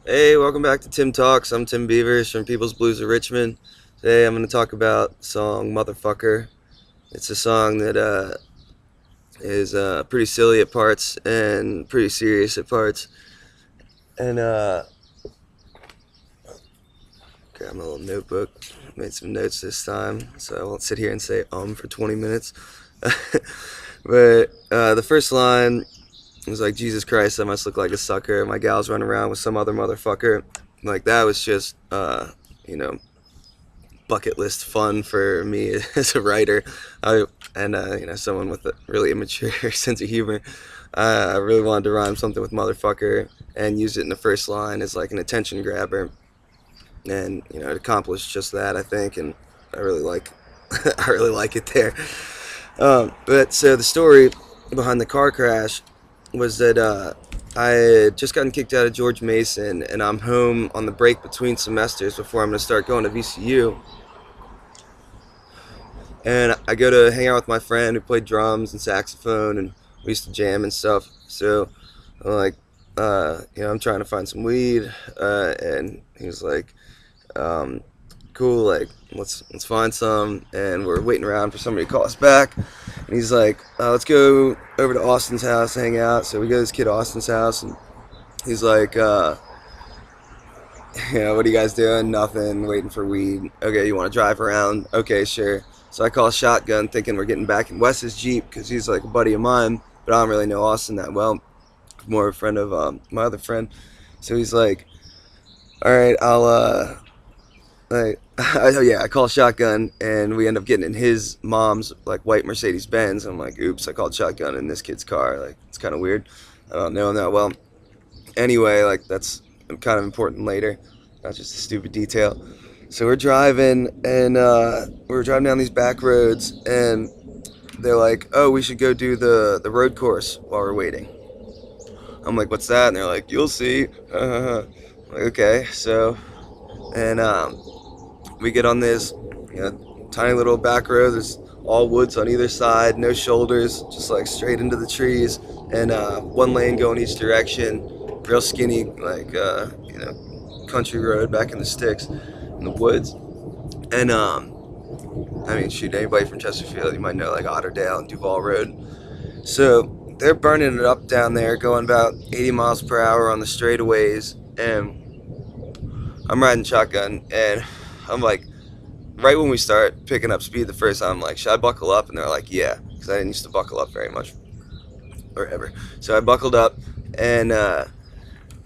Hey, welcome back to Tim Talks. I'm Tim Beavers from People's Blues of Richmond. Today I'm going to talk about the song Motherfucker. It's a song that is pretty silly at parts and pretty serious at parts. And grab my little notebook, made some notes this time, so I won't sit here and say for 20 minutes. But the first line was like, Jesus Christ, I must look like a sucker. My gal's running around with some other motherfucker. Like, that was just, you know, bucket list fun for me as a writer, and someone with a really immature sense of humor. I really wanted to rhyme something with motherfucker and use it in the first line as like an attention grabber, and it accomplished just that, I think, and I really like I really like it there. But so the story behind the car crash was that I had just gotten kicked out of George Mason, and I'm home on the break between semesters before I'm going to start going to VCU. And I go to hang out with my friend who played drums and saxophone, and we used to jam and stuff. So I'm like, I'm trying to find some weed, and he was like, cool, like let's find some. And we're waiting around for somebody to call us back. And he's like, let's go over to Austin's house, hang out. So we go to this kid Austin's house, and he's like, what are you guys doing? Nothing, waiting for weed. Okay, you want to drive around? Okay, sure. So I call shotgun, thinking we're getting back in Wes's Jeep because he's like a buddy of mine, but I don't really know Austin that well. More a friend of my other friend. So he's like, all right, I call shotgun, and we end up getting in his mom's like white Mercedes Benz. I'm like, oops, I called shotgun in this kid's car. Like, it's kind of weird. I don't know him that well. Anyway, like, that's kind of important later, not just a stupid detail. So we're driving, and we're driving down these back roads, and they're like, oh, we should go do the road course while we're waiting. I'm like, what's that? And they're like, you'll see. Like, okay. So, and we get on this tiny little back road. There's all woods on either side, no shoulders, just like straight into the trees, and one lane going each direction, real skinny, like country road back in the sticks in the woods. And I mean, shoot, anybody from Chesterfield, you might know like Otterdale and Duval Road. So they're burning it up down there, going about 80 miles per hour on the straightaways, and I'm riding shotgun, and I'm like, right when we start picking up speed the first time, I'm like, should I buckle up? And they're like, yeah, because I didn't used to buckle up very much or ever. So I buckled up, and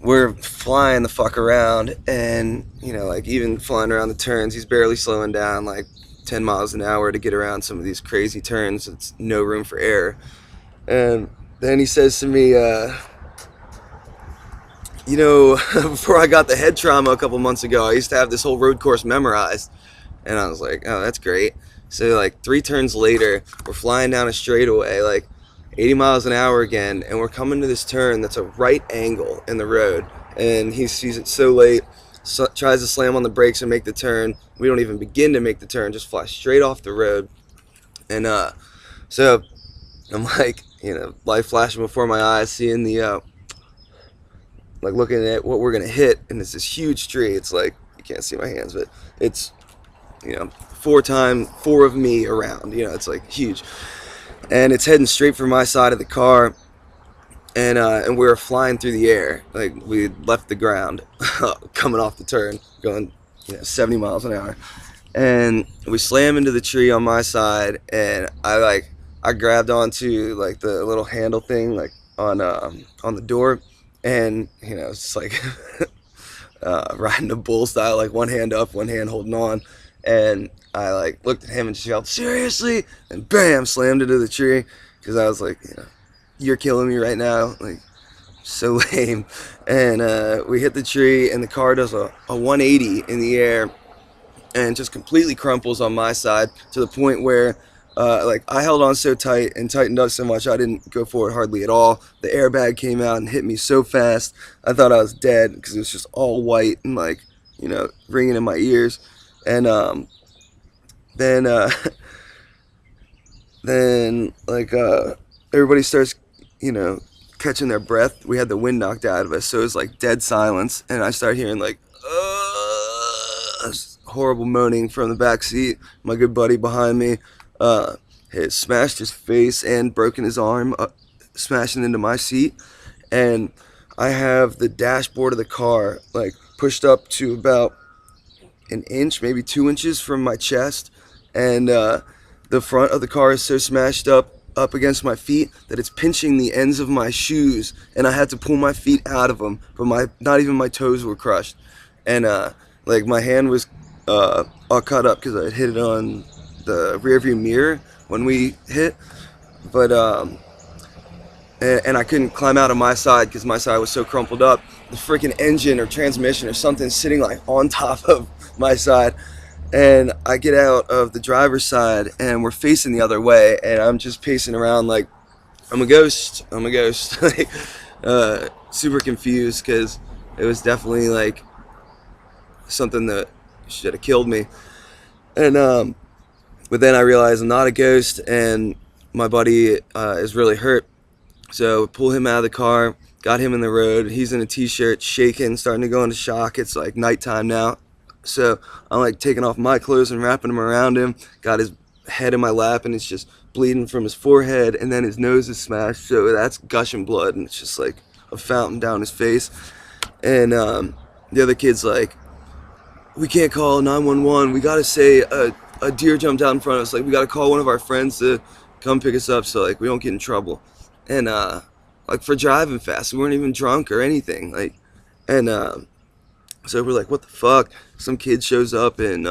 we're flying the fuck around, and like, even flying around the turns, he's barely slowing down, like 10 miles an hour to get around some of these crazy turns. It's no room for error. And then he says to me, before I got the head trauma a couple months ago, I used to have this whole road course memorized. And I was like, oh, that's great. So like 3 turns later, we're flying down a straightaway, like 80 miles an hour again, and we're coming to this turn that's a right angle in the road. And he sees it so late, so tries to slam on the brakes and make the turn. We don't even begin to make the turn, just fly straight off the road. And so I'm like, life flashing before my eyes, seeing the like, looking at what we're gonna hit, and it's this huge tree. It's like, you can't see my hands, but it's 4 of me around. It's like huge, and it's heading straight for my side of the car, and we were flying through the air, like we left the ground, coming off the turn, going 70 miles an hour, and we slam into the tree on my side, and I grabbed onto like the little handle thing, like on the door, and it's like riding a bull style, like one hand up, one hand holding on. And I like looked at him and just yelled, seriously, and bam, slammed into the tree, because I was like, you're killing me right now, like, so lame. And we hit the tree, and the car does a 180 in the air and just completely crumples on my side, to the point where like, I held on so tight and tightened up so much I didn't go forward hardly at all. The airbag came out and hit me so fast I thought I was dead, because it was just all white and like ringing in my ears. And then then like everybody starts catching their breath. We had the wind knocked out of us, so it was like dead silence. And I started hearing like horrible moaning from the back seat. My good buddy behind me had smashed his face and broken his arm, smashing into my seat. And I have the dashboard of the car like pushed up to about an inch, maybe 2 inches from my chest, and the front of the car is so smashed up against my feet that it's pinching the ends of my shoes, and I had to pull my feet out of them, but not even my toes were crushed, and like my hand was all cut up because I had hit it on the rearview mirror when we hit, but and I couldn't climb out of my side because my side was so crumpled up. The freaking engine or transmission or something sitting like on top of my side, and I get out of the driver's side and we're facing the other way, and I'm just pacing around like I'm a ghost, like super confused because it was definitely like something that should have killed me. And but then I realized I'm not a ghost, and my buddy is really hurt. So pull him out of the car, got him in the road. He's in a t-shirt, shaking, starting to go into shock. It's like nighttime now. So I'm like taking off my clothes and wrapping them around him. Got his head in my lap, and it's just bleeding from his forehead, and then his nose is smashed. So that's gushing blood, and it's just like a fountain down his face. And the other kid's like, we can't call 911. We got to say a deer jumped out in front of us. Like, we got to call one of our friends to come pick us up so like we don't get in trouble. And like for driving fast, we weren't even drunk or anything. Like, and so we're like, what the fuck? Some kid shows up and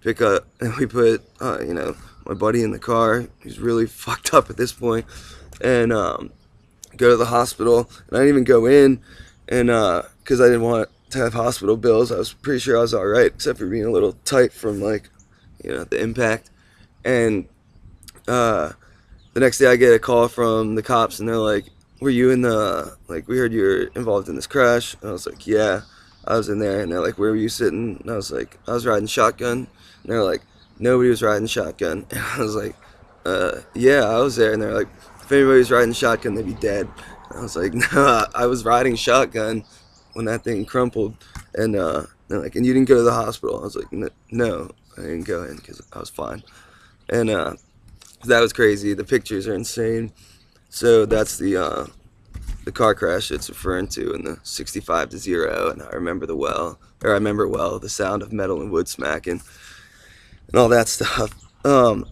pick up, and we put my buddy in the car. He's really fucked up at this point, and go to the hospital. And I didn't even go in, and because I didn't want to have hospital bills. I was pretty sure I was all right, except for being a little tight from like the impact. And the next day I get a call from the cops, and they're like, were you in the, like, we heard you were involved in this crash. And I was like, yeah, I was in there. And they're like, where were you sitting? And I was like, I was riding shotgun. And they're like, nobody was riding shotgun. And I was like, yeah, I was there. And they're like, if anybody was riding shotgun, they'd be dead. And I was like, no, I was riding shotgun when that thing crumpled. And they're like, and you didn't go to the hospital? I was like, no, I didn't go in because I was fine. And that was crazy. The pictures are insane. So that's the car crash it's referring to in the 65-0, and I remember well the sound of metal and wood smacking and all that stuff. And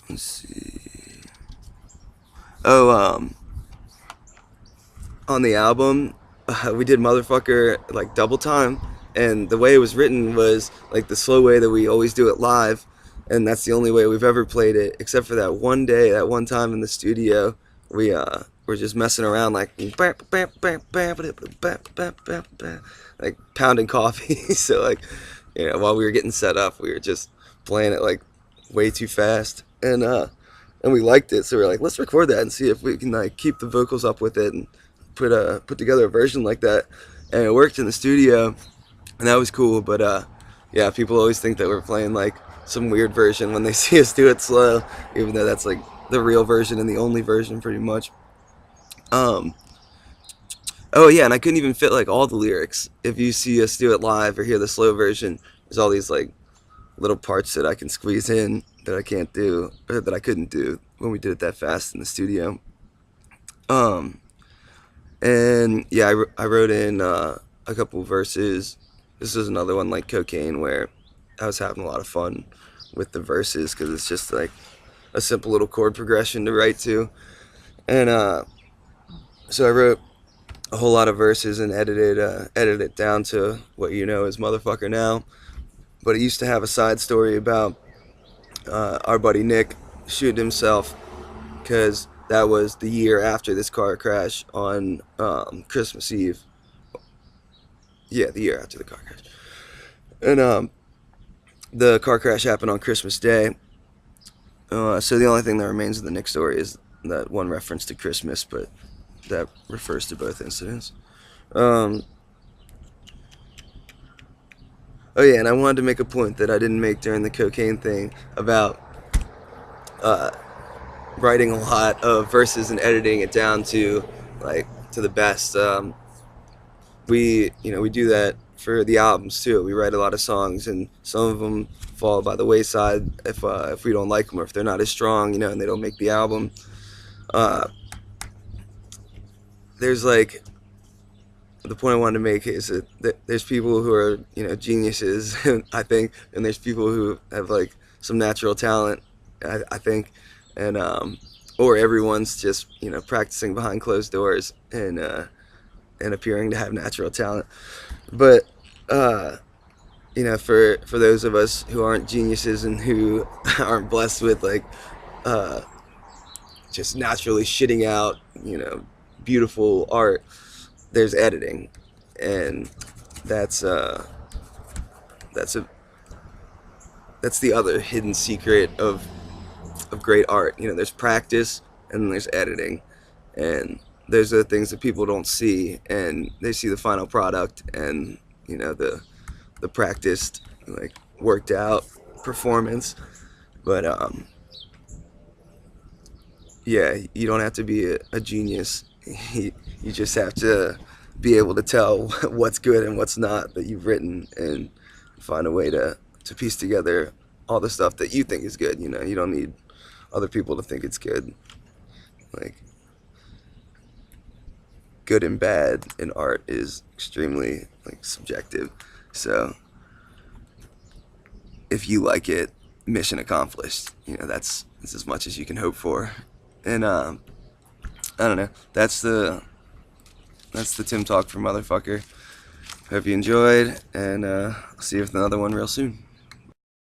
let's see. On the album, we did Motherfucker like double time, and the way it was written was like the slow way that we always do it live. And that's the only way we've ever played it, except for that one day, that one time in the studio, we were just messing around like pounding coffee. So like, while we were getting set up, we were just playing it like way too fast, and we liked it. So we were like, let's record that and see if we can like keep the vocals up with it and put together a version like that. And it worked in the studio, and that was cool. But yeah, people always think that we're playing like some weird version when they see us do it slow, even though that's like the real version and the only version pretty much. Oh yeah, and I couldn't even fit like all the lyrics. If you see us do it live or hear the slow version, there's all these like little parts that I can squeeze in that I can't do, or that I couldn't do when we did it that fast in the studio. And yeah, I wrote in a couple verses. This is another one like Cocaine, where I was having a lot of fun with the verses because it's just like a simple little chord progression to write to. And so I wrote a whole lot of verses and edited it down to what is Motherfucker now. But it used to have a side story about our buddy Nick shooting himself, because that was the year after this car crash on Christmas Eve. Yeah, the year after the car crash. And the car crash happened on Christmas Day. So the only thing that remains of the Nick story is that one reference to Christmas, but that refers to both incidents. Oh yeah, and I wanted to make a point that I didn't make during the cocaine thing about writing a lot of verses and editing it down to like to the best. We do that for the albums too. We write a lot of songs, and some of them fall by the wayside if we don't like them or if they're not as strong, and they don't make the album. Uh, there's like the point I wanted to make is that there's people who are geniuses, I think, and there's people who have like some natural talent, I think, and or everyone's just practicing behind closed doors and appearing to have natural talent. But for those of us who aren't geniuses and who aren't blessed with like uh, just naturally shitting out beautiful art, there's editing, and that's that's a that's the other hidden secret of great art. There's practice and then there's editing, and those are the things that people don't see, and they see the final product and the practiced, like, worked out performance. But yeah, you don't have to be a genius. You just have to be able to tell what's good and what's not that you've written, and find a way to piece together all the stuff that you think is good. You don't need other people to think it's good. Like, good and bad in art is extremely like subjective. So if you like it, mission accomplished. That's as much as you can hope for. And I don't know. That's the Tim talk for motherfucker. Hope you enjoyed, and I'll see you with another one real soon.